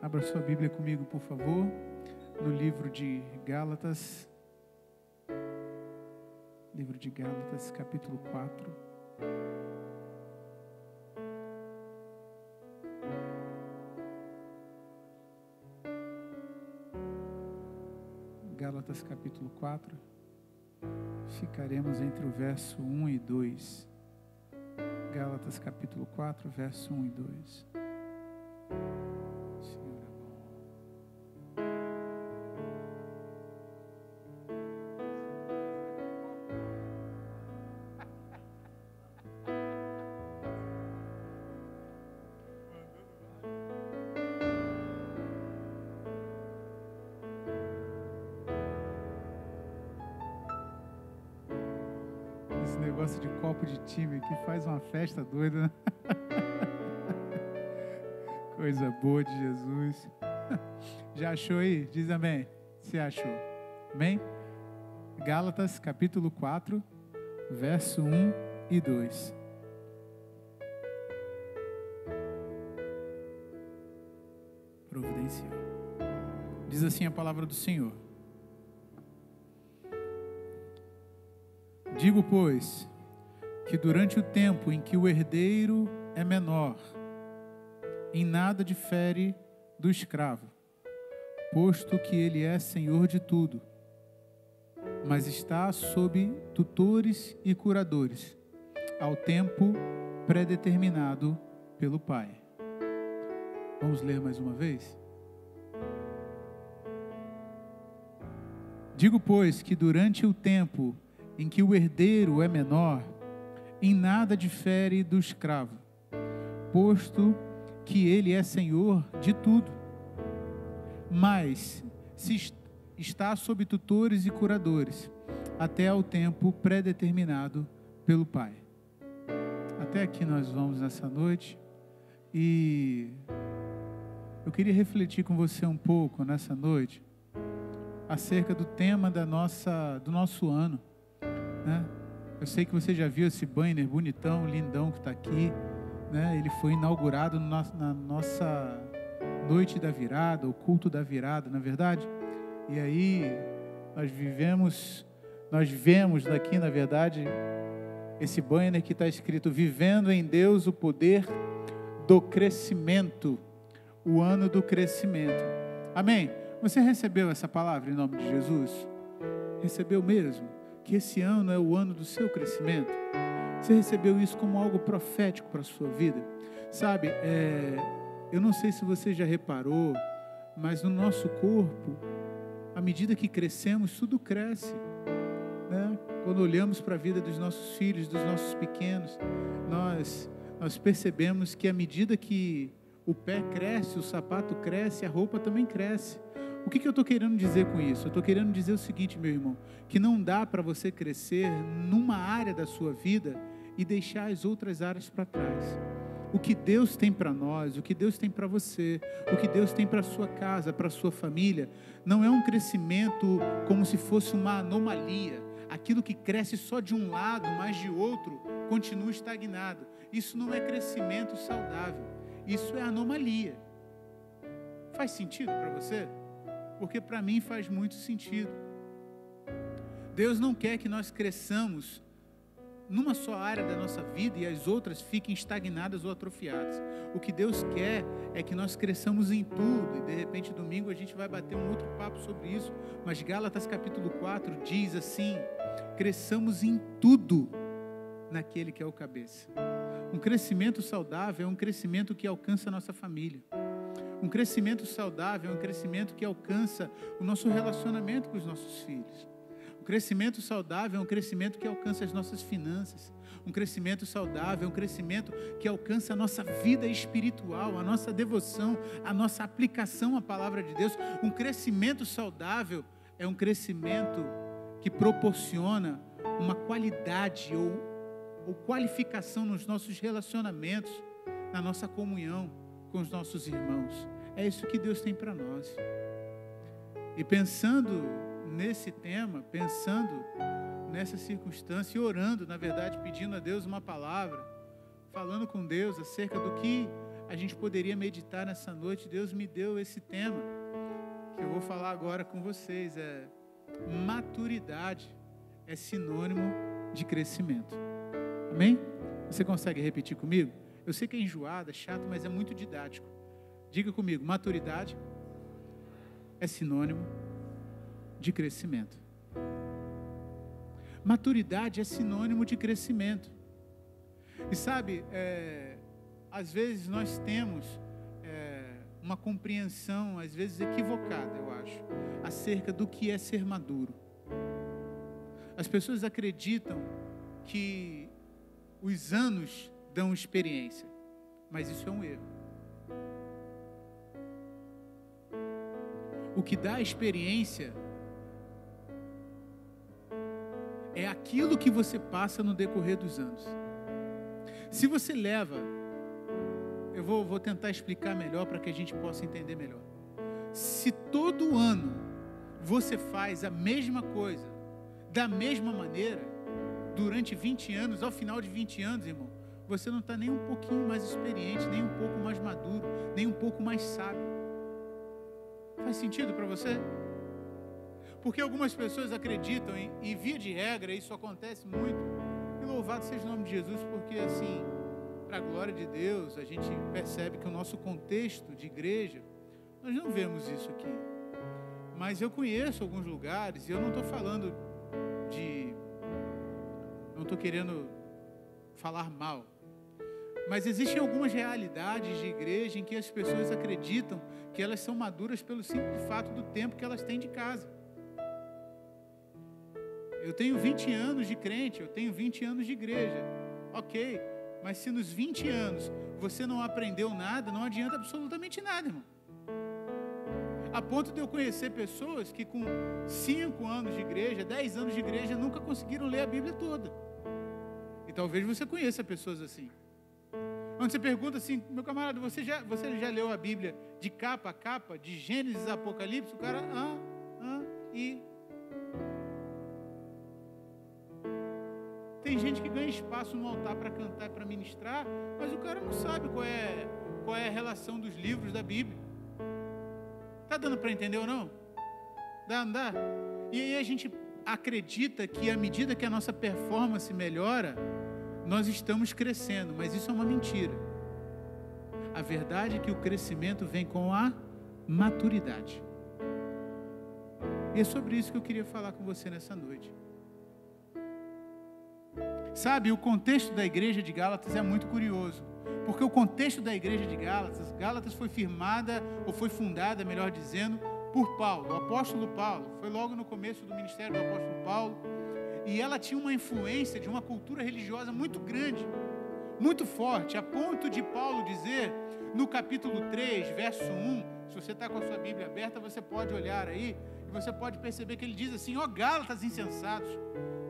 Abra sua Bíblia comigo, por favor, no livro de Gálatas. Livro de Gálatas, capítulo 4. Gálatas, capítulo 4. Ficaremos entre o verso 1 e 2. Gálatas, capítulo 4, verso 1 e 2. Senhor é bom. Esse negócio de copo de time aqui faz uma festa doida, né? Coisa boa de Jesus. Já achou aí? Diz amém. Se achou. Amém? Gálatas, capítulo 4, verso 1 e 2. Providencial. Diz assim a palavra do Senhor. Digo, pois, que durante o tempo em que o herdeiro é menor, em nada difere do escravo, posto que ele é senhor de tudo, mas está sob tutores e curadores, ao tempo predeterminado pelo Pai. Vamos ler mais uma vez? Digo, pois, que durante o tempo em que o herdeiro é menor, em nada difere do escravo, posto que ele é senhor de tudo, mas se está sob tutores e curadores, até ao tempo predeterminado pelo Pai. Até aqui nós vamos nessa noite, e eu queria refletir com você um pouco nessa noite, acerca do tema do nosso ano, né? Eu sei que você já viu esse banner bonitão, lindão que está aqui, né? Ele foi inaugurado na nossa noite da virada, o culto da virada, não é verdade? E aí nós vemos daqui, na verdade, esse banner que está escrito: vivendo em Deus o poder do crescimento, o ano do crescimento. Amém? Você recebeu essa palavra em nome de Jesus? Recebeu mesmo? Que esse ano é o ano do seu crescimento? Você recebeu isso como algo profético para a sua vida? Sabe, eu não sei se você já reparou, mas no nosso corpo, à medida que crescemos, tudo cresce, né? Quando olhamos para a vida dos nossos filhos, dos nossos pequenos, nós percebemos que à medida que o pé cresce, o sapato cresce, a roupa também cresce. O que eu estou querendo dizer com isso? Eu estou querendo dizer o seguinte, meu irmão, que não dá para você crescer numa área da sua vida e deixar as outras áreas para trás. O que Deus tem para nós, o que Deus tem para você, o que Deus tem para a sua casa, para a sua família, não é um crescimento como se fosse uma anomalia. Aquilo que cresce só de um lado, mas de outro, continua estagnado. Isso não é crescimento saudável, isso é anomalia. Faz sentido para você? Porque para mim faz muito sentido. Deus não quer que nós cresçamos numa só área da nossa vida e as outras fiquem estagnadas ou atrofiadas. O que Deus quer é que nós cresçamos em tudo, e de repente domingo a gente vai bater um outro papo sobre isso, mas Gálatas capítulo 4 diz assim: cresçamos em tudo naquele que é o cabeça. Um crescimento saudável é um crescimento que alcança a nossa família. Um crescimento saudável é um crescimento que alcança o nosso relacionamento com os nossos filhos. Um crescimento saudável é um crescimento que alcança as nossas finanças. Um crescimento saudável é um crescimento que alcança a nossa vida espiritual, a nossa devoção, a nossa aplicação à palavra de Deus. Um crescimento saudável é um crescimento que proporciona uma qualidade ou qualificação nos nossos relacionamentos, na nossa comunhão com os nossos irmãos. É isso que Deus tem para nós. E pensando nesse tema, pensando nessa circunstância e orando, na verdade, pedindo a Deus uma palavra, falando com Deus acerca do que a gente poderia meditar nessa noite. Deus me deu esse tema que eu vou falar agora com vocês. Maturidade é sinônimo de crescimento. Amém? Você consegue repetir comigo? Eu sei que é enjoado, é chato, mas é muito didático. Diga comigo: maturidade é sinônimo de crescimento. Maturidade é sinônimo de crescimento. E sabe, às vezes nós temos uma compreensão, às vezes equivocada, eu acho, acerca do que é ser maduro. As pessoas acreditam que os anos dão experiência, mas isso é um erro. O que dá experiência é aquilo que você passa no decorrer dos anos. Se você leva, eu vou tentar explicar melhor para que a gente possa entender melhor. Se todo ano você faz a mesma coisa, da mesma maneira, durante 20 anos, ao final de 20 anos, irmão, você não está nem um pouquinho mais experiente, nem um pouco mais maduro, nem um pouco mais sábio. Faz sentido para você? Porque algumas pessoas acreditam, e via de regra, isso acontece muito, e louvado seja o nome de Jesus, porque assim, para a glória de Deus, a gente percebe que o nosso contexto de igreja, nós não vemos isso aqui. Mas eu conheço alguns lugares, e eu não estou falando não estou querendo falar mal, mas existem algumas realidades de igreja em que as pessoas acreditam que elas são maduras pelo simples fato do tempo que elas têm de casa. Eu tenho 20 anos de crente, eu tenho 20 anos de igreja, ok, mas se nos 20 anos você não aprendeu nada, não adianta absolutamente nada, irmão. A ponto de eu conhecer pessoas que com 5 anos de igreja, 10 anos de igreja, nunca conseguiram ler a Bíblia toda. E talvez você conheça pessoas assim. Quando você pergunta assim: meu camarada, você já leu a Bíblia de capa a capa, de Gênesis a Apocalipse? O cara, Tem gente que ganha espaço no altar para cantar e para ministrar, mas o cara não sabe qual é a relação dos livros da Bíblia. Está dando para entender ou não? Não dá? E aí a gente acredita que à medida que a nossa performance melhora, nós estamos crescendo, mas isso é uma mentira. A verdade é que o crescimento vem com a maturidade. E é sobre isso que eu queria falar com você nessa noite. Sabe, o contexto da igreja de Gálatas é muito curioso, porque o contexto da igreja de Gálatas foi firmada, ou foi fundada, melhor dizendo, por Paulo, o apóstolo Paulo. Foi logo no começo do ministério do apóstolo Paulo, e ela tinha uma influência de uma cultura religiosa muito grande, muito forte, a ponto de Paulo dizer, no capítulo 3, verso 1, se você está com a sua Bíblia aberta, você pode olhar aí, e você pode perceber que ele diz assim: ó Gálatas insensatos,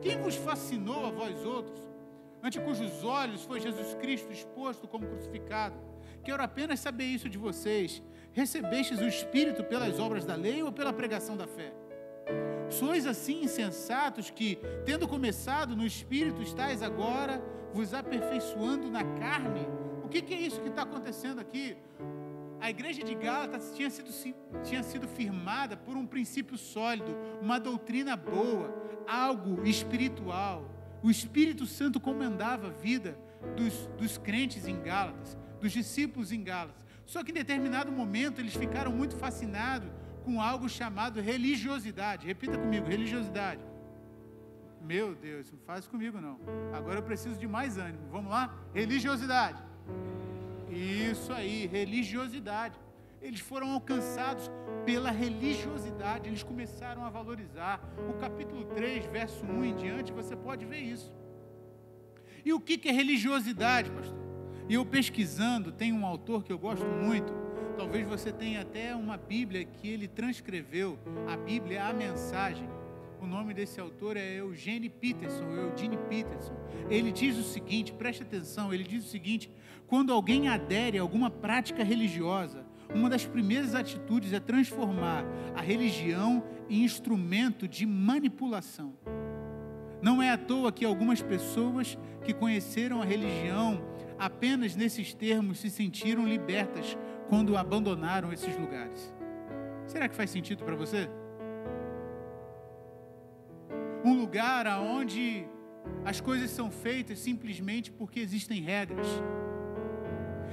quem vos fascinou a vós outros, ante cujos olhos foi Jesus Cristo exposto como crucificado? Quero apenas saber isso de vocês: recebestes o Espírito pelas obras da lei ou pela pregação da fé? Sois assim insensatos que, tendo começado no Espírito, estáis agora vos aperfeiçoando na carne? O que é isso que está acontecendo aqui? A igreja de Gálatas tinha sido firmada por um princípio sólido, uma doutrina boa, algo espiritual. O Espírito Santo comandava a vida dos crentes em Gálatas, dos discípulos em Gálatas. Só que em determinado momento eles ficaram muito fascinados com algo chamado religiosidade. Repita comigo: religiosidade. Meu Deus, não faz comigo não. Agora eu preciso de mais ânimo. Vamos lá? Religiosidade. Isso aí, religiosidade. Eles foram alcançados pela religiosidade, eles começaram a valorizar. O capítulo 3, verso 1 em diante, você pode ver isso. E o que é religiosidade, pastor? E eu pesquisando, tem um autor que eu gosto muito, talvez você tenha até uma Bíblia que ele transcreveu, a Bíblia, a Mensagem. O nome desse autor é Eugene Peterson. Ele diz o seguinte, preste atenção, ele diz o seguinte: quando alguém adere a alguma prática religiosa, uma das primeiras atitudes é transformar a religião em instrumento de manipulação. Não é à toa que algumas pessoas que conheceram a religião apenas nesses termos se sentiram libertas quando abandonaram esses lugares. Será que faz sentido para você? Um lugar onde as coisas são feitas simplesmente porque existem regras.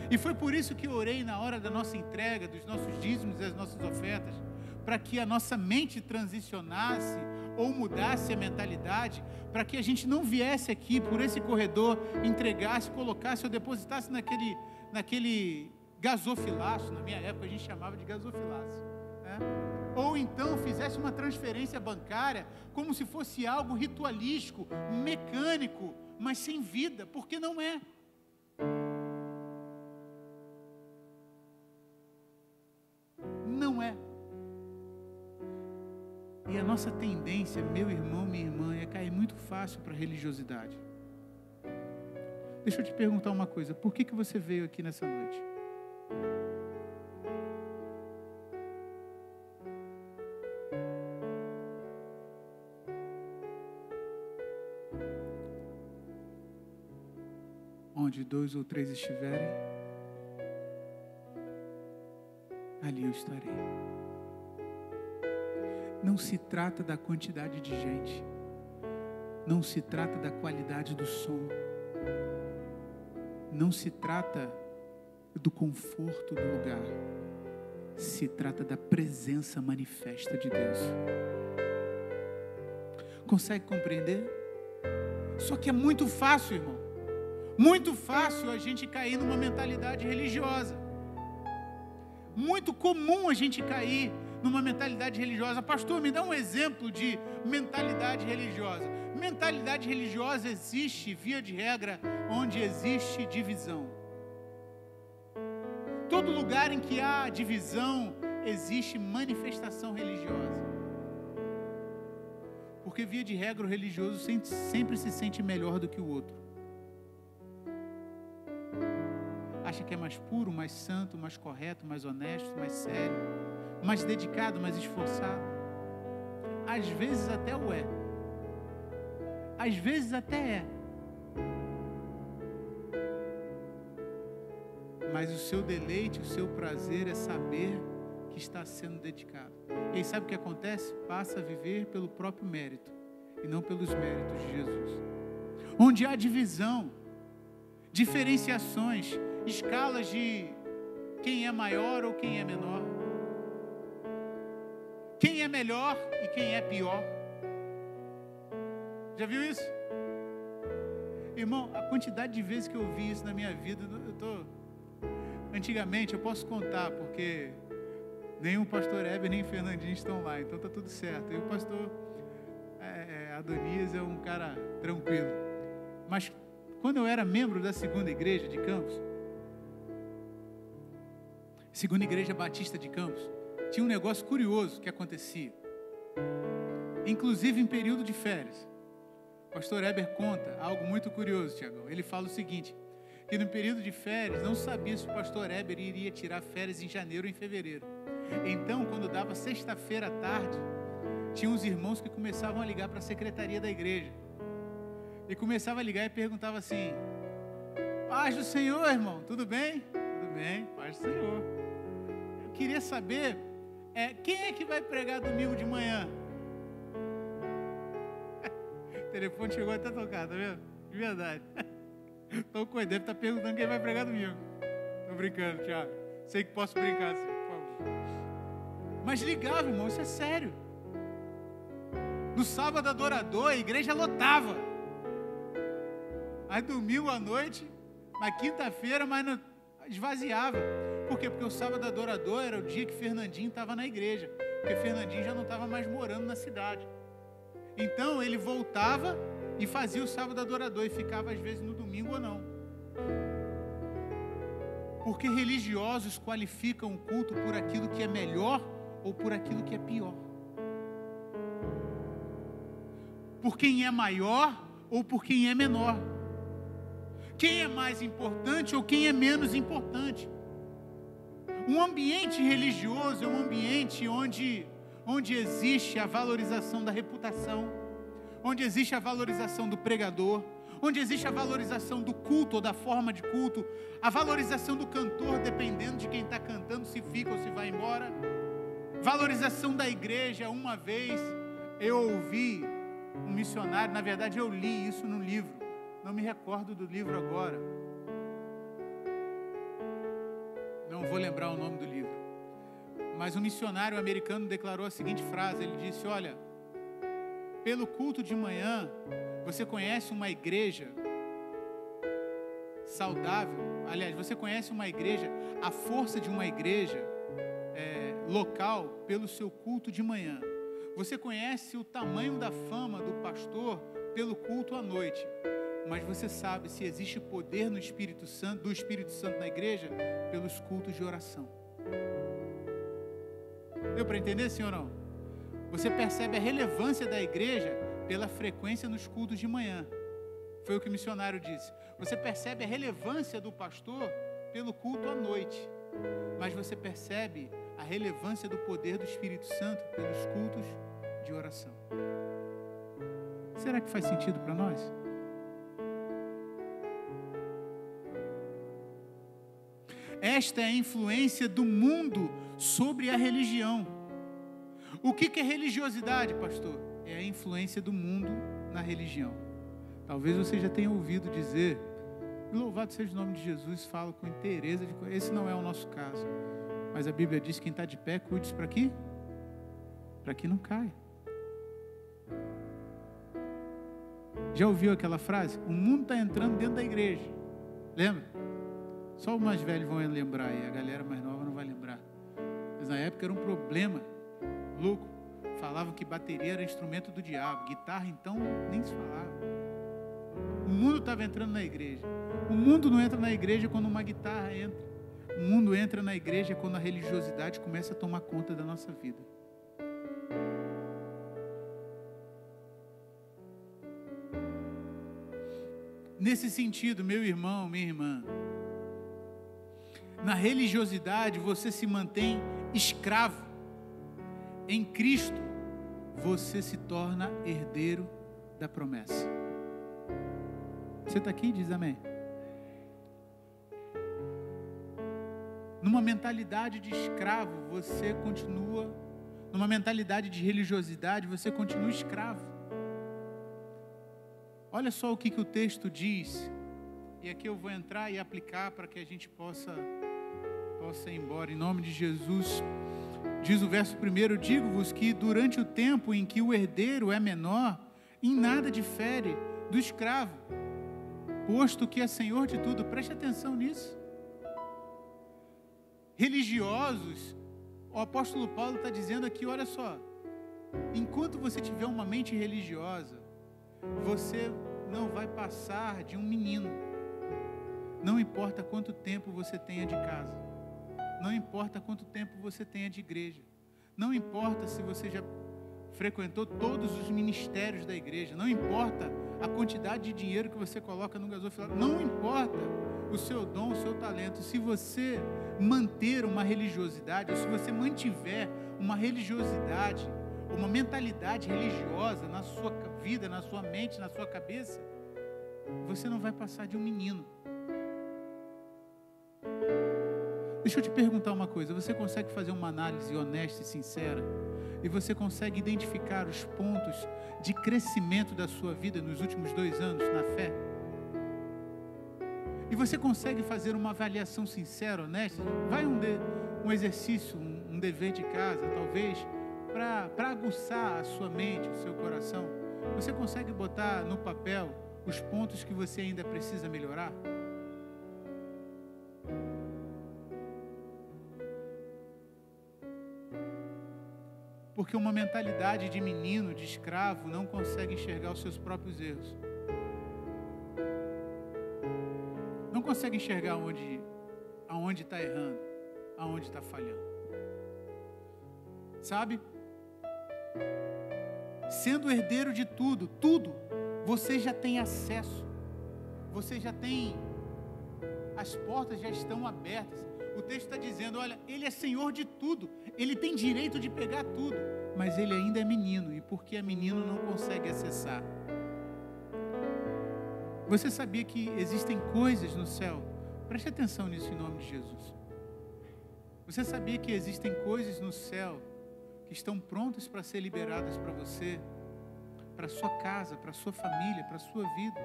E foi por isso que eu orei na hora da nossa entrega, dos nossos dízimos e das nossas ofertas, para que a nossa mente transicionasse ou mudasse a mentalidade, para que a gente não viesse aqui por esse corredor, entregasse, colocasse ou depositasse naquele gasofilaço. Na minha época a gente chamava de gasofilaço, né? Ou então fizesse uma transferência bancária como se fosse algo ritualístico, mecânico, mas sem vida, porque não é. Não é. E a nossa tendência, meu irmão, minha irmã, é cair muito fácil para a religiosidade. Deixa eu te perguntar uma coisa, por que você veio aqui nessa noite? Onde 2 ou 3 estiverem, ali eu estarei. Não se trata da quantidade de gente, não se trata da qualidade do som, não se trata do conforto do lugar, se trata da presença manifesta de Deus. Consegue compreender? Só que é muito fácil, irmão, muito fácil a gente cair numa mentalidade religiosa. Muito comum a gente cair numa mentalidade religiosa. Pastor, me dá um exemplo de mentalidade religiosa. Mentalidade religiosa existe, via de regra, onde existe divisão. Todo lugar em que há divisão, existe manifestação religiosa. Porque, via de regra, o religioso sempre se sente melhor do que o outro. Acha que é mais puro, mais santo, mais correto, mais honesto, mais sério, mais dedicado, mais esforçado. Às vezes até o é. Às vezes até é. Mas o seu deleite, o seu prazer é saber que está sendo dedicado. E aí sabe o que acontece? Passa a viver pelo próprio mérito e não pelos méritos de Jesus. Onde há divisão, diferenciações, escalas de quem é maior ou quem é menor, quem é melhor e quem é pior. Já viu isso? Irmão, a quantidade de vezes que eu vi isso na minha vida, antigamente eu posso contar, porque nem o pastor Heber nem o Fernandinho estão lá, então está tudo certo. E o pastor Adonias é um cara tranquilo. Mas quando eu era membro da segunda igreja de Campos, segunda igreja batista de Campos, tinha um negócio curioso que acontecia, inclusive em período de férias. O pastor Heber conta algo muito curioso, Tiagão. Ele fala o seguinte, que no período de férias não sabia se o pastor Heber iria tirar férias em janeiro ou em fevereiro. Então, quando dava sexta-feira à tarde, tinha uns irmãos que começavam a ligar para a secretaria da igreja. E começava a ligar e perguntava assim: paz do Senhor, irmão, tudo bem? Tudo bem, paz do Senhor. Eu queria saber, quem é que vai pregar domingo de manhã? O telefone chegou até a tocar, tá vendo? De verdade. Então, deve estar perguntando quem vai pregar domingo. Tô brincando, Thiago. Sei que posso brincar assim, por favor. Mas ligava, irmão, isso é sério. No sábado adorador, a igreja lotava. Aí domingo à noite, na quinta-feira, mas esvaziava. Por quê? Porque o sábado adorador era o dia que Fernandinho estava na igreja. Porque Fernandinho já não estava mais morando na cidade. Então ele voltava e fazia o sábado adorador e ficava às vezes no domingo ou não. Porque religiosos qualificam o culto por aquilo que é melhor ou por aquilo que é pior. Por quem é maior ou por quem é menor. Quem é mais importante ou quem é menos importante. Um ambiente religioso é um ambiente onde existe a valorização da reputação, onde existe a valorização do pregador, onde existe a valorização do culto ou da forma de culto, a valorização do cantor, dependendo de quem está cantando, se fica ou se vai embora, valorização da igreja. Uma vez eu ouvi um missionário, na verdade eu li isso no livro, não me recordo do livro agora, não vou lembrar o nome do livro, mas um missionário americano declarou a seguinte frase, ele disse: olha, pelo culto de manhã, você conhece uma igreja saudável, aliás, você conhece uma igreja, a força de uma igreja local pelo seu culto de manhã. Você conhece o tamanho da fama do pastor pelo culto à noite. Mas você sabe se existe poder no Espírito Santo, do Espírito Santo na igreja, pelos cultos de oração. Deu para entender, sim ou não? Você percebe a relevância da igreja pela frequência nos cultos de manhã. Foi o que o missionário disse. Você percebe a relevância do pastor pelo culto à noite. Mas você percebe a relevância do poder do Espírito Santo pelos cultos de oração. Será que faz sentido para nós? Esta é a influência do mundo sobre a religião. O que é religiosidade, pastor? É a influência do mundo na religião. Talvez você já tenha ouvido dizer, louvado seja o nome de Jesus, falo com inteireza, esse não é o nosso caso. Mas a Bíblia diz que quem está de pé, cuide-se para quê? Para que não caia. Já ouviu aquela frase? O mundo está entrando dentro da igreja. Lembra? Só os mais velhos vão lembrar aí, a galera mais nova não vai lembrar. Mas na época era um problema louco. Falavam que bateria era instrumento do diabo, guitarra então nem se falava. O mundo estava entrando na igreja. O mundo não entra na igreja quando uma guitarra entra. O mundo entra na igreja quando a religiosidade começa a tomar conta da nossa vida. Nesse sentido, meu irmão, minha irmã, na religiosidade você se mantém escravo. Em Cristo você se torna herdeiro da promessa. Você está aqui? Diz amém. Numa mentalidade de escravo você continua, numa mentalidade de religiosidade você continua escravo. Olha só o que o texto diz, e aqui eu vou entrar e aplicar para que a gente possa ir embora, em nome de Jesus. Diz o verso 1: digo-vos que durante o tempo em que o herdeiro é menor, em nada difere do escravo, posto que é senhor de tudo. Preste atenção nisso. Religiosos, o apóstolo Paulo está dizendo aqui, olha só, enquanto você tiver uma mente religiosa, você não vai passar de um menino. Não importa quanto tempo você tenha de casa, não importa quanto tempo você tenha de igreja, não importa se você já frequentou todos os ministérios da igreja, não importa a quantidade de dinheiro que você coloca no gasofilácio, não importa o seu dom, o seu talento. Se você manter uma religiosidade, ou se você mantiver uma religiosidade, uma mentalidade religiosa na sua vida, na sua mente, na sua cabeça, você não vai passar de um menino. Deixa eu te perguntar uma coisa, você consegue fazer uma análise honesta e sincera? E você consegue identificar os pontos de crescimento da sua vida nos últimos 2 anos na fé? E você consegue fazer uma avaliação sincera, honesta? Vai um exercício, um dever de casa, talvez, para aguçar a sua mente, o seu coração. Você consegue botar no papel os pontos que você ainda precisa melhorar? Porque uma mentalidade de menino, de escravo, não consegue enxergar os seus próprios erros. Não consegue enxergar aonde está errando, aonde está falhando. Sabe? Sendo herdeiro de tudo, você já tem acesso. Você já tem, as portas já estão abertas. O texto está dizendo, olha, ele é senhor de tudo, ele tem direito de pegar tudo, mas ele ainda é menino, e porque é menino não consegue acessar. Você sabia que existem coisas no céu? Preste atenção nisso em nome de Jesus. Você sabia que existem coisas no céu que estão prontas para ser liberadas para você, para sua casa, para sua família, para sua vida?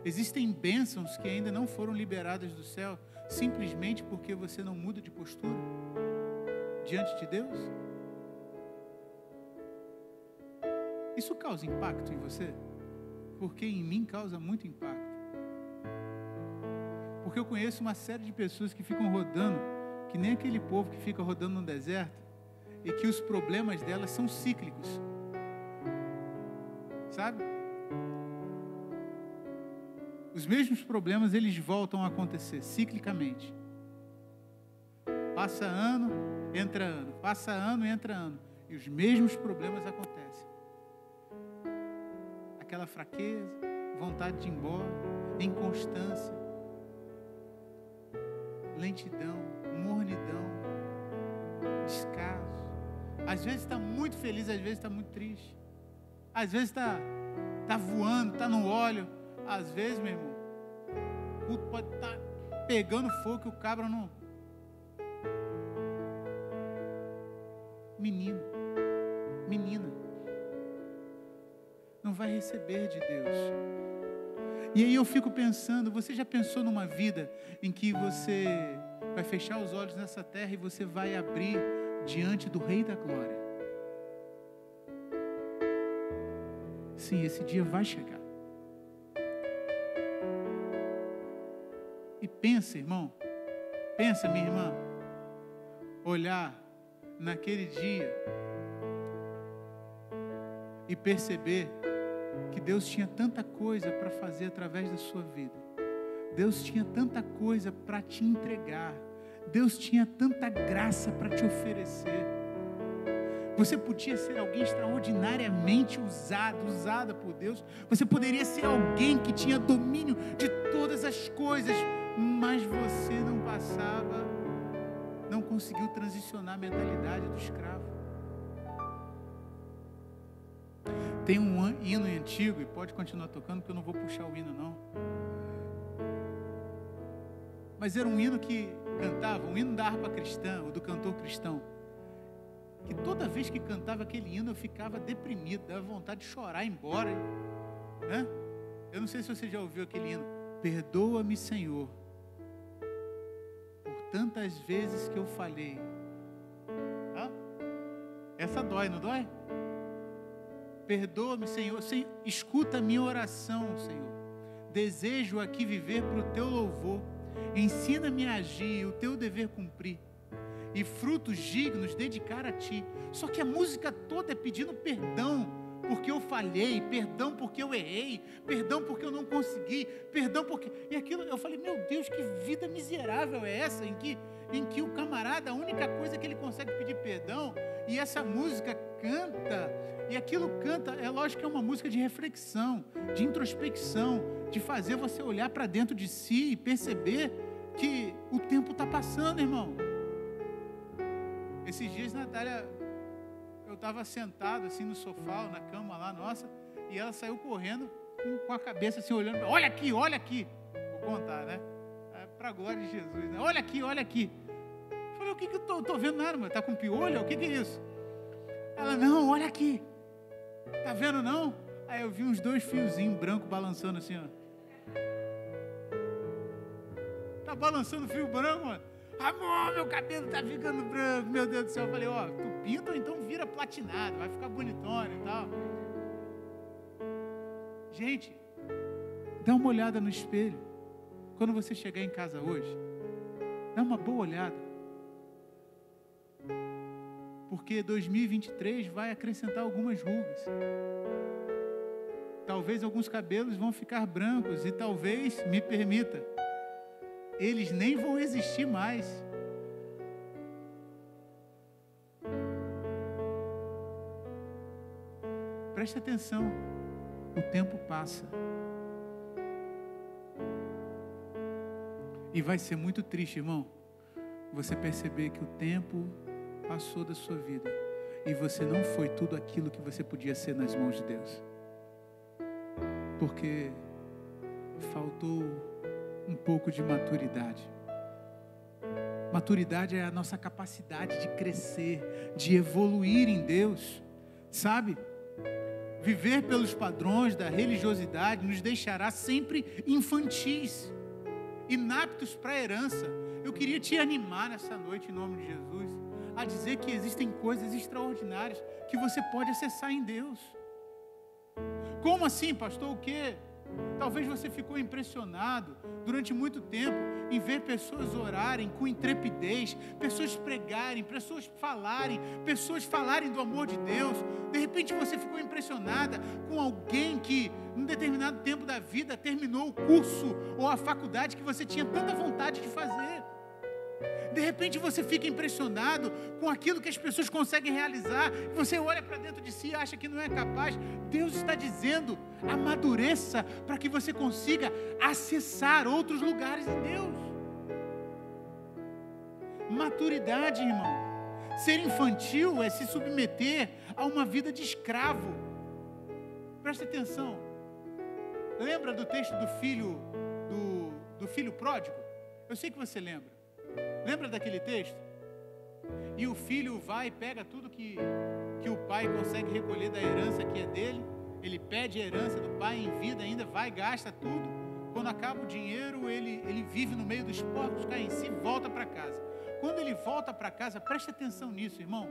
Existem bênçãos que ainda não foram liberadas do céu, simplesmente porque você não muda de postura diante de Deus? Isso causa impacto em você? Porque em mim causa muito impacto. Porque eu conheço uma série de pessoas que ficam rodando, que nem aquele povo que fica rodando no deserto, e que os problemas delas são cíclicos. Sabe? Os mesmos problemas, eles voltam a acontecer ciclicamente. Passa ano, entra ano. Passa ano, entra ano. E os mesmos problemas acontecem. Aquela fraqueza, vontade de ir embora, inconstância, lentidão, mornidão, descaso. Às vezes está muito feliz, às vezes está muito triste. Às vezes está voando, está no óleo. Às vezes, meu irmão, o culto pode estar pegando fogo que o cabra não... Menino, menina, não vai receber de Deus. E aí eu fico pensando, você já pensou numa vida em que você vai fechar os olhos nessa terra e você vai abrir diante do Rei da Glória? Sim, esse dia vai chegar. E pensa, irmão, pensa, minha irmã, olhar naquele dia e perceber que Deus tinha tanta coisa para fazer através da sua vida. Deus tinha tanta coisa para te entregar. Deus tinha tanta graça para te oferecer. Você podia ser alguém extraordinariamente usada por Deus. Você poderia ser alguém que tinha domínio de todas as coisas, mas você não conseguiu transicionar a mentalidade do escravo. Tem um hino antigo, e pode continuar tocando, porque eu não vou puxar o hino não. Mas era um hino que cantava, um hino da harpa cristã, ou do cantor cristão, que toda vez que cantava aquele hino eu ficava deprimido, dava vontade de chorar, ir embora, né? Eu não sei se você já ouviu aquele hino. Perdoa-me, Senhor, por tantas vezes que eu falhei. Essa dói, não dói? Perdoa-me, Senhor, escuta a minha oração, Senhor. Desejo aqui viver para o teu louvor. Ensina-me a agir, o teu dever cumprir, e frutos dignos dedicar a ti. Só que a música toda é pedindo perdão porque eu falhei, perdão porque eu errei, perdão porque eu não consegui, perdão porque... E aquilo, eu falei, meu Deus, que vida miserável é essa, em que o camarada, a única coisa que ele consegue pedir perdão, e essa música canta, e aquilo canta, é lógico que é uma música de reflexão, de introspecção, de fazer você olhar para dentro de si e perceber que o tempo está passando, irmão. Esses dias, Natália, eu estava sentado assim no sofá, na cama lá, nossa, e ela saiu correndo com a cabeça assim, olhando, olha aqui, vou contar, né? Para a glória de Jesus, né? Olha aqui. Eu falei, o que eu tô vendo nada, mano? Tá com piolho? O que é isso? Ela, não, olha aqui. Tá vendo não? Aí eu vi uns 2 fiozinhos brancos balançando assim, ó. Tá balançando fio branco, mano? Amor, meu cabelo tá ficando branco, meu Deus do céu. Eu falei, ó, tu pinta ou então vira platinado, vai ficar bonitona e tal. Gente, dá uma olhada no espelho. Quando você chegar em casa hoje, dá uma boa olhada. Porque 2023 vai acrescentar algumas rugas. Talvez alguns cabelos vão ficar brancos e talvez, me permita, eles nem vão existir mais. Preste atenção, o tempo passa. E vai ser muito triste, irmão, você perceber que o tempo passou da sua vida e você não foi tudo aquilo que você podia ser nas mãos de Deus. Porque faltou um pouco de maturidade. Maturidade é a nossa capacidade de crescer, de evoluir em Deus, sabe? Viver pelos padrões da religiosidade nos deixará sempre infantis, inaptos para a herança. Eu queria te animar nessa noite, em nome de Jesus, a dizer que existem coisas extraordinárias que você pode acessar em Deus. Como assim, pastor? O quê? Talvez você ficou impressionado durante muito tempo em ver pessoas orarem com intrepidez, pessoas pregarem, pessoas falarem do amor de Deus. De repente você ficou impressionada com alguém que, num determinado tempo da vida, terminou o curso ou a faculdade que você tinha tanta vontade de fazer. De repente você fica impressionado com aquilo que as pessoas conseguem realizar, e você olha para dentro de si e acha que não é capaz. Deus está dizendo: amadureça para que você consiga acessar outros lugares em Deus. Maturidade, irmão. Ser infantil é se submeter a uma vida de escravo. Preste atenção. Lembra do texto do filho pródigo? Eu sei que você lembra. Lembra daquele texto? E o filho vai e pega tudo que o pai consegue recolher da herança que é dele. Ele pede a herança do pai em vida ainda, vai, gasta tudo. Quando acaba o dinheiro, ele vive no meio dos porcos, cai em si e volta para casa. Quando ele volta para casa, preste atenção nisso, irmão.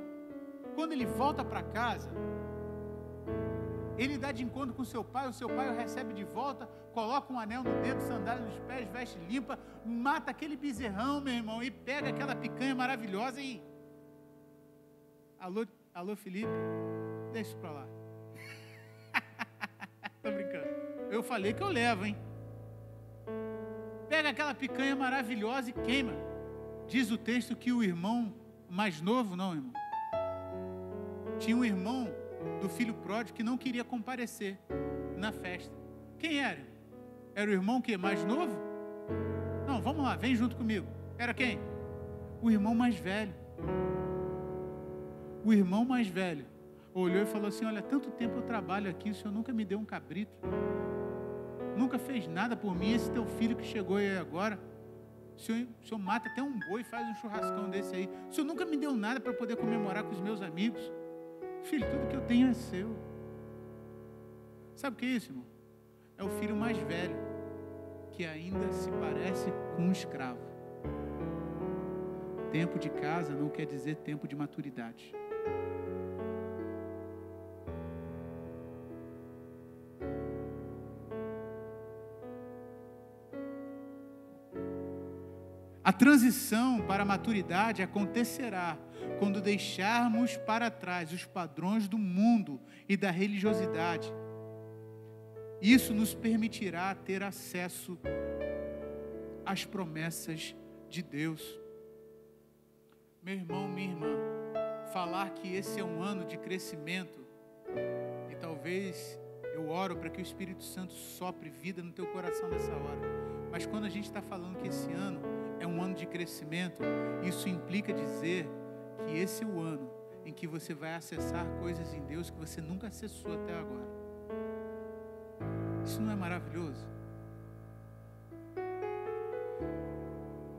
Quando ele volta para casa, ele dá de encontro com seu pai, o seu pai o recebe de volta, coloca um anel no dedo, sandália nos pés, veste limpa, mata aquele bezerrão, meu irmão, e pega aquela picanha maravilhosa e... Alô, Felipe, deixa isso pra lá. Tô brincando. Eu falei que eu levo, hein? Pega aquela picanha maravilhosa e queima. Diz o texto que o irmão mais novo, não, irmão, tinha um irmão do filho pródigo que não queria comparecer na festa. Quem era? Era o irmão que mais novo? Não, vamos lá, vem junto comigo. Era quem? O irmão mais velho. O irmão mais velho olhou e falou assim: olha, tanto tempo eu trabalho aqui, o senhor nunca me deu um cabrito, nunca fez nada por mim. Esse teu filho que chegou aí agora, o senhor mata até um boi, faz um churrascão desse aí, o senhor nunca me deu nada para poder comemorar com os meus amigos. Filho, tudo que eu tenho é seu. Sabe o que é isso, irmão? É o filho mais velho que ainda se parece com um escravo. Tempo de casa não quer dizer tempo de maturidade. A transição para a maturidade acontecerá quando deixarmos para trás os padrões do mundo e da religiosidade. Isso nos permitirá ter acesso às promessas de Deus. Meu irmão, minha irmã, falar que esse é um ano de crescimento, e talvez eu oro para que o Espírito Santo sopre vida no teu coração nessa hora, mas quando a gente está falando que esse ano é um ano de crescimento, isso implica dizer que esse é o ano em que você vai acessar coisas em Deus que você nunca acessou até agora. Isso não é maravilhoso?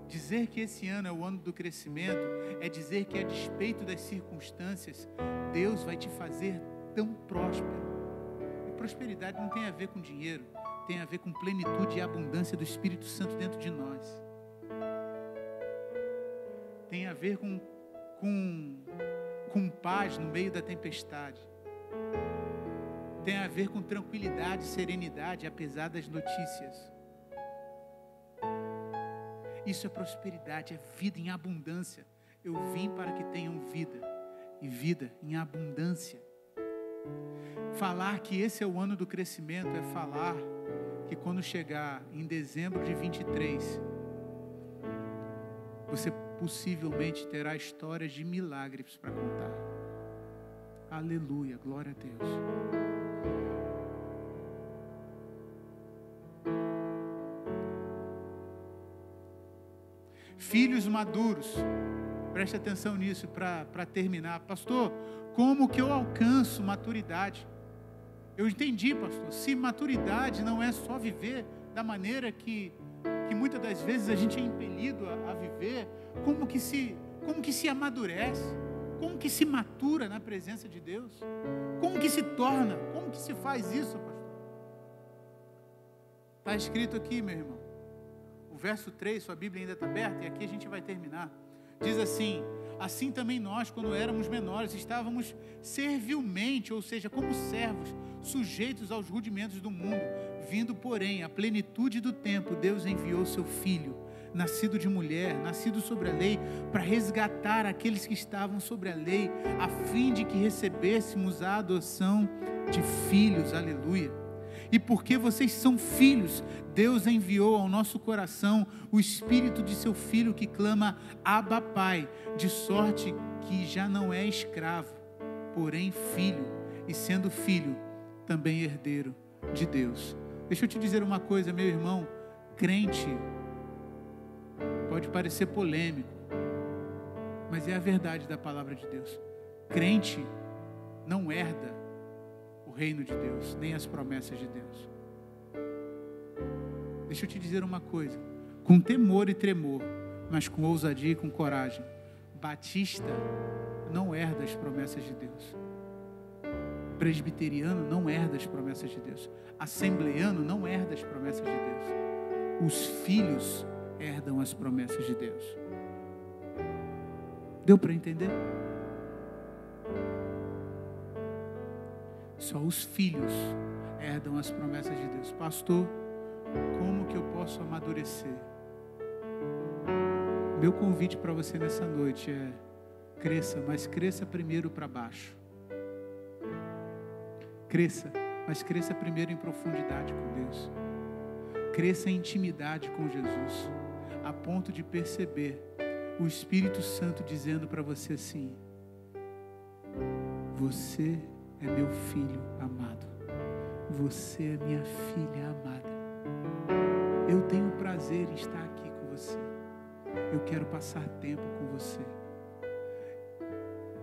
Dizer que esse ano é o ano do crescimento é dizer que, a despeito das circunstâncias, Deus vai te fazer tão próspero. E prosperidade não tem a ver com dinheiro, tem a ver com plenitude e abundância do Espírito Santo dentro de nós. Tem a ver com paz no meio da tempestade. Tem a ver com tranquilidade, serenidade, apesar das notícias. Isso é prosperidade, é vida em abundância. Eu vim para que tenham vida, e vida em abundância. Falar que esse é o ano do crescimento é falar que quando chegar em dezembro de 23, você possivelmente terá histórias de milagres para contar. Aleluia, glória a Deus. Filhos maduros, preste atenção nisso para terminar. Pastor, como que eu alcanço maturidade? Eu entendi, pastor, se maturidade não é só viver da maneira que muitas das vezes a gente é impelido a viver, como que se amadurece, como que se matura na presença de Deus, como que se torna, como que se faz isso, pastor? Está escrito aqui, meu irmão, o verso 3, sua Bíblia ainda está aberta, e aqui a gente vai terminar. Diz assim: assim também nós, quando éramos menores, estávamos servilmente, ou seja, como servos, sujeitos aos rudimentos do mundo. Vindo, porém, à plenitude do tempo, Deus enviou seu Filho, nascido de mulher, nascido sobre a lei, para resgatar aqueles que estavam sobre a lei, a fim de que recebêssemos a adoção de filhos. Aleluia. E porque vocês são filhos, Deus enviou ao nosso coração o Espírito de seu Filho que clama: Abba, Pai, de sorte que já não é escravo, porém filho, e sendo filho, também herdeiro de Deus. Deixa eu te dizer uma coisa, meu irmão, crente pode parecer polêmico, mas é a verdade da palavra de Deus. Crente não herda o reino de Deus, nem as promessas de Deus. Deixa eu te dizer uma coisa, com temor e tremor, mas com ousadia e com coragem, batista não herda as promessas de Deus, presbiteriano não herda as promessas de Deus, assembleano não herda as promessas de Deus, os filhos herdam as promessas de Deus. Deu para entender? Só os filhos herdam as promessas de Deus. Pastor, como que eu posso amadurecer? Meu convite para você nessa noite é: cresça, mas cresça primeiro para baixo. Cresça, mas cresça primeiro em profundidade com Deus. Cresça em intimidade com Jesus, a ponto de perceber o Espírito Santo dizendo para você assim: você é meu filho amado, você é minha filha amada, eu tenho prazer em estar aqui com você, eu quero passar tempo com você.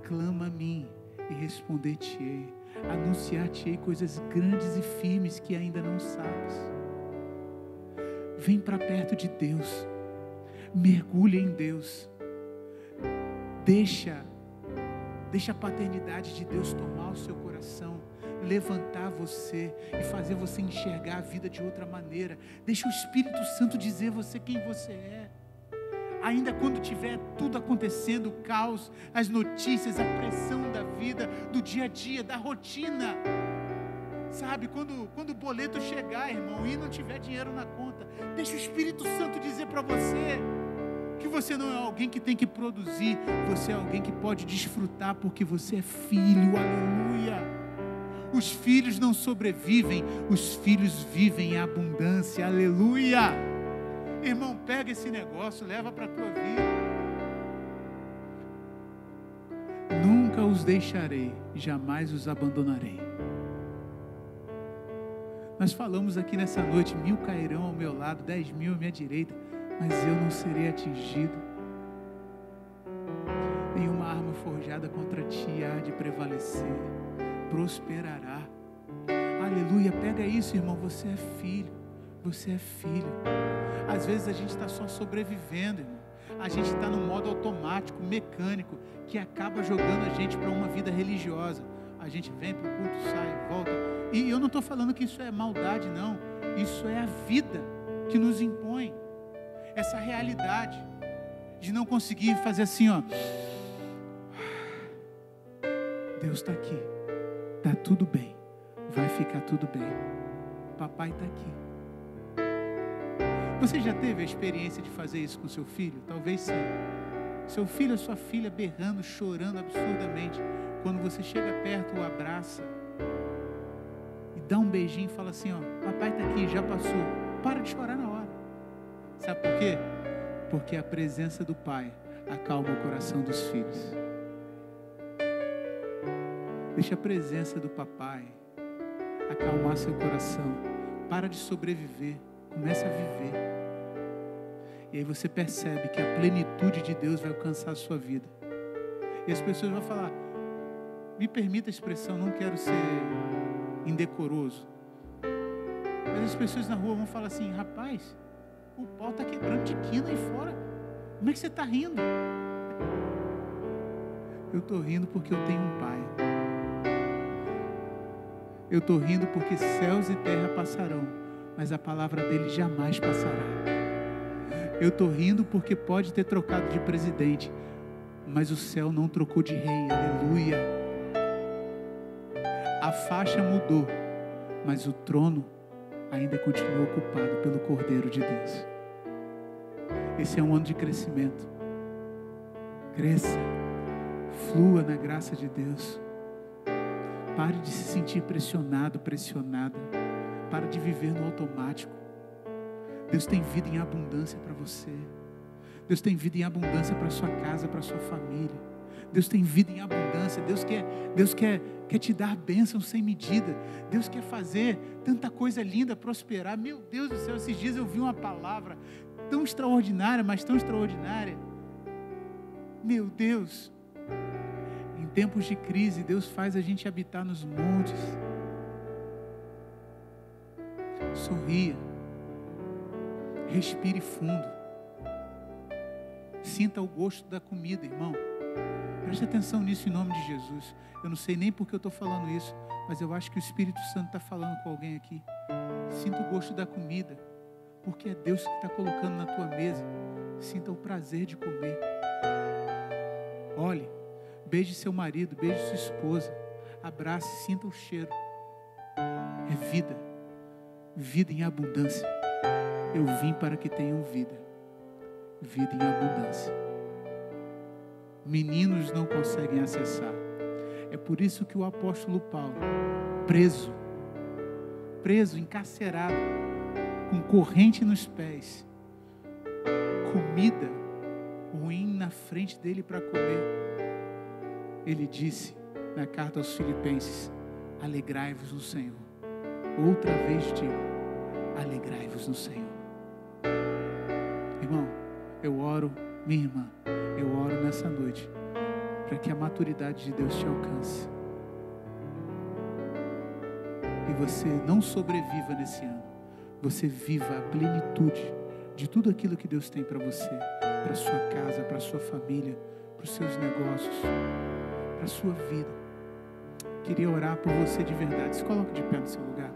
Clama a mim e responder-te-ei, anunciar-te-ei coisas grandes e firmes que ainda não sabes. Vem para perto de Deus, mergulha em Deus, deixa a paternidade de Deus tomar o seu coração, levantar você e fazer você enxergar a vida de outra maneira. Deixa o Espírito Santo dizer você quem você é. Ainda quando tiver tudo acontecendo, o caos, as notícias, a pressão da vida, do dia a dia, da rotina, sabe, quando o boleto chegar, irmão, e não tiver dinheiro na conta, deixa o Espírito Santo dizer para você que você não é alguém que tem que produzir, você é alguém que pode desfrutar, porque você é filho. Aleluia. Os filhos não sobrevivem, os filhos vivem em abundância. Aleluia. Irmão, pega esse negócio, leva para a tua vida. Nunca os deixarei, jamais os abandonarei. Nós falamos aqui nessa noite: 1000 cairão ao meu lado, 10.000 à minha direita, mas eu não serei atingido. Nenhuma arma forjada contra ti há de prevalecer, prosperará. Aleluia. Pega isso, irmão, você é filho, você é filho. Às vezes a gente está só sobrevivendo, irmão. A gente está no modo automático, mecânico, que acaba jogando a gente para uma vida religiosa. A gente vem para o culto, sai, volta. E eu não estou falando que isso é maldade, não. Isso é a vida que nos impõe. Essa realidade de não conseguir fazer assim, ó. Deus está aqui, está tudo bem, vai ficar tudo bem, papai está aqui. Você já teve a experiência de fazer isso com seu filho? Talvez sim. Seu filho ou sua filha berrando, chorando absurdamente, quando você chega perto, o abraça e dá um beijinho e fala assim, ó, papai está aqui, já passou. Para de chorar na hora. Sabe por quê? Porque a presença do pai acalma o coração dos filhos. Deixa a presença do papai acalmar seu coração. Para de sobreviver, começa a viver. E aí você percebe que a plenitude de Deus vai alcançar a sua vida. E as pessoas vão falar, me permita a expressão, não quero ser indecoroso, Mas as pessoas na rua vão falar assim: rapaz, o pau está quebrando de quina aí fora. Como é que você está rindo? Eu estou rindo porque eu tenho um Pai. Eu estou rindo porque céus e terra passarão, mas a palavra dele jamais passará. Eu estou rindo porque pode ter trocado de presidente, mas o céu não trocou de rei. Aleluia. A faixa mudou, mas o trono ainda continua ocupado pelo Cordeiro de Deus. Esse é um ano de crescimento. Cresça, flua na graça de Deus. Pare de se sentir pressionado, pressionada. Pare de viver no automático. Deus tem vida em abundância para você. Deus tem vida em abundância para sua casa, para sua família. Deus tem vida em abundância. Deus quer te dar bênçãos sem medida. Deus quer fazer tanta coisa linda prosperar. Meu Deus do céu, esses dias eu vi uma palavra tão extraordinária, mas tão extraordinária. Meu Deus. Em tempos de crise, Deus faz a gente habitar nos montes. Sorria. Respire fundo. Sinta o gosto da comida, irmão. Preste atenção nisso em nome de Jesus. Eu não sei nem por que eu estou falando isso, mas eu acho que o Espírito Santo está falando com alguém aqui. Sinta o gosto da comida, porque é Deus que está colocando na tua mesa. Sinta o prazer de comer. Olhe, beije seu marido, beije sua esposa, abrace, sinta o cheiro. É vida, vida em abundância. Eu vim para que tenham vida, vida em abundância. Meninos não conseguem acessar. É por isso que o apóstolo Paulo, preso, encarcerado, com corrente nos pés, comida ruim na frente dele para comer, ele disse na carta aos Filipenses: alegrai-vos no Senhor. Outra vez digo, alegrai-vos no Senhor. Irmão, eu oro, minha irmã, eu oro nessa noite para que a maturidade de Deus te alcance e você não sobreviva nesse ano, você viva a plenitude de tudo aquilo que Deus tem para você, para sua casa, para sua família, para os seus negócios, para a sua vida. Queria orar por você de verdade. Se coloque de pé no seu lugar.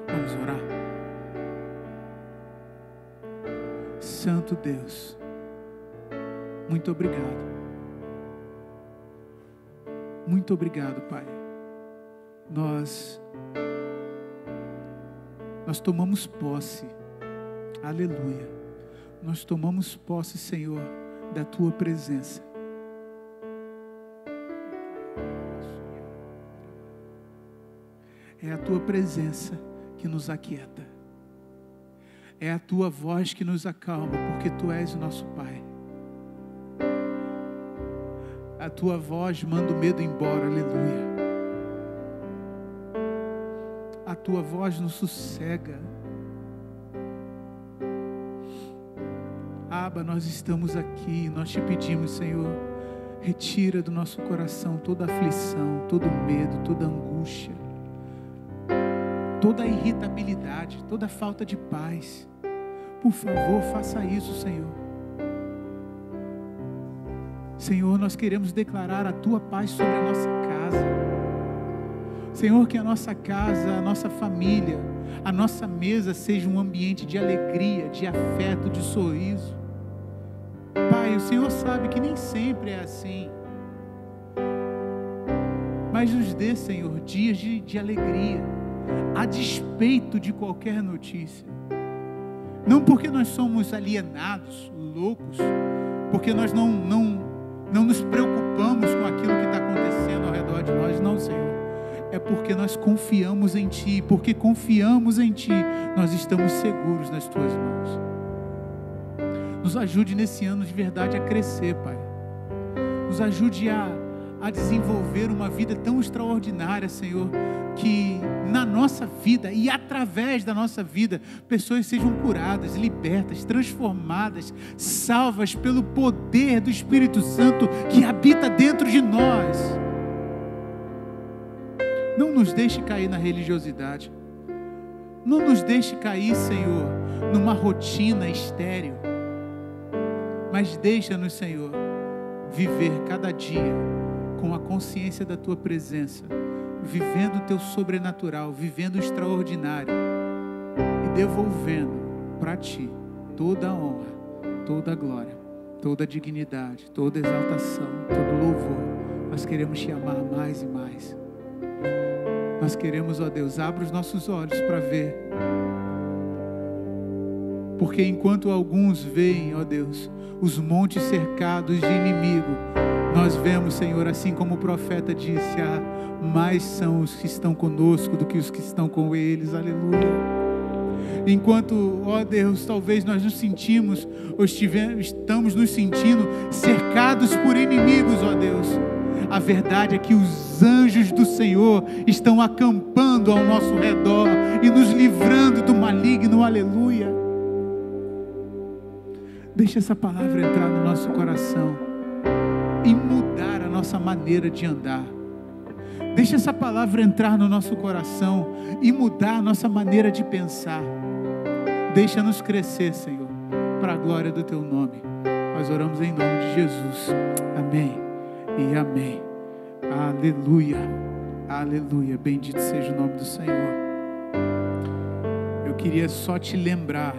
Vamos orar. Santo Deus, muito obrigado. Muito obrigado, Pai. Nós tomamos posse, aleluia. Nós tomamos posse, Senhor, da Tua presença. É a Tua presença que nos aquieta. É a Tua voz que nos acalma, porque Tu és o nosso Pai. A Tua voz manda o medo embora, aleluia. A Tua voz nos sossega. Abba, nós estamos aqui, nós te pedimos, Senhor, retira do nosso coração toda aflição, todo medo, toda angústia, toda irritabilidade, toda falta de paz. Por favor, faça isso, Senhor. Senhor, nós queremos declarar a Tua paz sobre a nossa casa. Senhor, que a nossa casa, a nossa família, a nossa mesa seja um ambiente de alegria, de afeto, de sorriso. Pai, o Senhor sabe que nem sempre é assim. Mas nos dê, Senhor, dias de alegria, a despeito de qualquer notícia. Não porque nós somos alienados, loucos, porque nós não nos preocupamos com aquilo que está acontecendo ao redor de nós, não, Senhor. É porque nós confiamos em Ti, porque confiamos em Ti, nós estamos seguros nas Tuas mãos. Nos ajude nesse ano de verdade a crescer, Pai. Nos ajude a desenvolver uma vida tão extraordinária, Senhor, que na nossa vida e através da nossa vida, pessoas sejam curadas, libertas, transformadas, salvas pelo poder do Espírito Santo que habita dentro de nós. Não nos deixe cair na religiosidade. Não nos deixe cair, Senhor, numa rotina estéril. Mas deixa-nos, Senhor, viver cada dia com a consciência da Tua presença, vivendo o Teu sobrenatural, vivendo o extraordinário e devolvendo para Ti toda a honra, toda a glória, toda a dignidade, toda a exaltação, todo o louvor. Nós queremos Te amar mais e mais. Nós queremos, ó Deus, abre os nossos olhos para ver. Porque enquanto alguns veem, ó Deus, os montes cercados de inimigo, nós vemos, Senhor, assim como o profeta disse, mais são os que estão conosco do que os que estão com eles, aleluia. Enquanto, ó Deus, talvez nós nos sentimos, ou estamos nos sentindo cercados por inimigos, ó Deus, a verdade é que os anjos do Senhor estão acampando ao nosso redor e nos livrando do maligno, aleluia. Deixa essa palavra entrar no nosso coração e mudar a nossa maneira de andar. Deixa essa palavra entrar no nosso coração e mudar a nossa maneira de pensar. Deixa-nos crescer, Senhor, para a glória do Teu nome. Nós oramos em nome de Jesus. Amém e amém. Aleluia, aleluia. Bendito seja o nome do Senhor. Eu queria só te lembrar